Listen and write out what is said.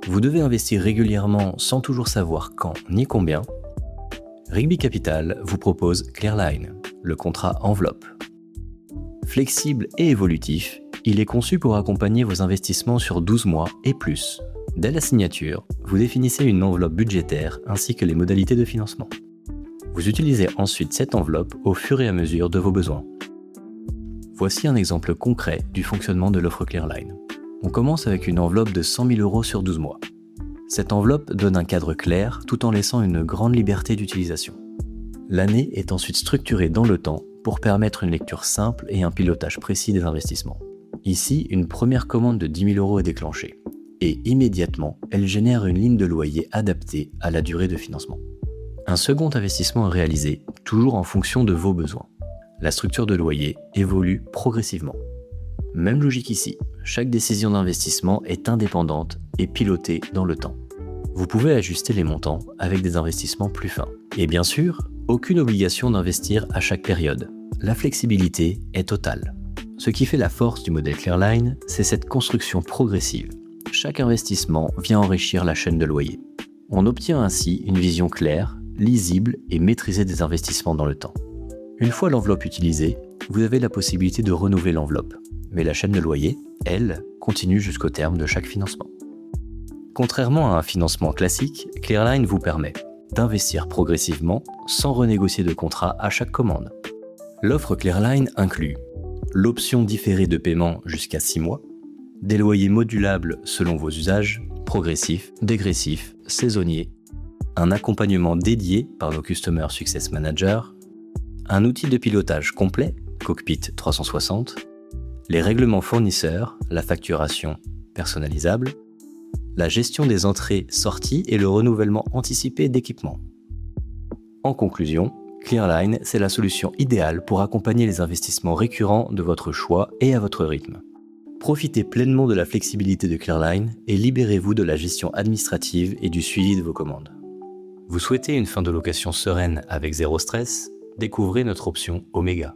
Vous devez investir régulièrement sans toujours savoir quand ni combien. Rigby Capital vous propose Clearline, le contrat enveloppe. Flexible et évolutif, il est conçu pour accompagner vos investissements sur 12 mois et plus. Dès la signature, vous définissez une enveloppe budgétaire ainsi que les modalités de financement. Vous utilisez ensuite cette enveloppe au fur et à mesure de vos besoins. Voici un exemple concret du fonctionnement de l'offre Clearline. On commence avec une enveloppe de 100 000 € sur 12 mois. Cette enveloppe donne un cadre clair tout en laissant une grande liberté d'utilisation. L'année est ensuite structurée dans le temps pour permettre une lecture simple et un pilotage précis des investissements. Ici, une première commande de 10 000 € est déclenchée et immédiatement, elle génère une ligne de loyer adaptée à la durée de financement. Un second investissement est réalisé, toujours en fonction de vos besoins. La structure de loyer évolue progressivement. Même logique ici, chaque décision d'investissement est indépendante et pilotée dans le temps. Vous pouvez ajuster les montants avec des investissements plus fins. Et bien sûr, aucune obligation d'investir à chaque période. La flexibilité est totale. Ce qui fait la force du modèle Clearline, c'est cette construction progressive. Chaque investissement vient enrichir la chaîne de loyer. On obtient ainsi une vision claire, lisible et maîtrisée des investissements dans le temps. Une fois l'enveloppe utilisée, vous avez la possibilité de renouveler l'enveloppe. Mais la chaîne de loyer, elle, continue jusqu'au terme de chaque financement. Contrairement à un financement classique, Clearline vous permet d'investir progressivement sans renégocier de contrat à chaque commande. L'offre Clearline inclut l'option différée de paiement jusqu'à 6 mois, des loyers modulables selon vos usages, progressifs, dégressifs, saisonniers, un accompagnement dédié par nos Customer Success Managers, un outil de pilotage complet, Cockpit 360, les règlements fournisseurs, la facturation personnalisable, la gestion des entrées-sorties et le renouvellement anticipé d'équipements. En conclusion, Clearline, c'est la solution idéale pour accompagner les investissements récurrents de votre choix et à votre rythme. Profitez pleinement de la flexibilité de Clearline et libérez-vous de la gestion administrative et du suivi de vos commandes. Vous souhaitez une fin de location sereine avec zéro stress ? Découvrez notre option Omega.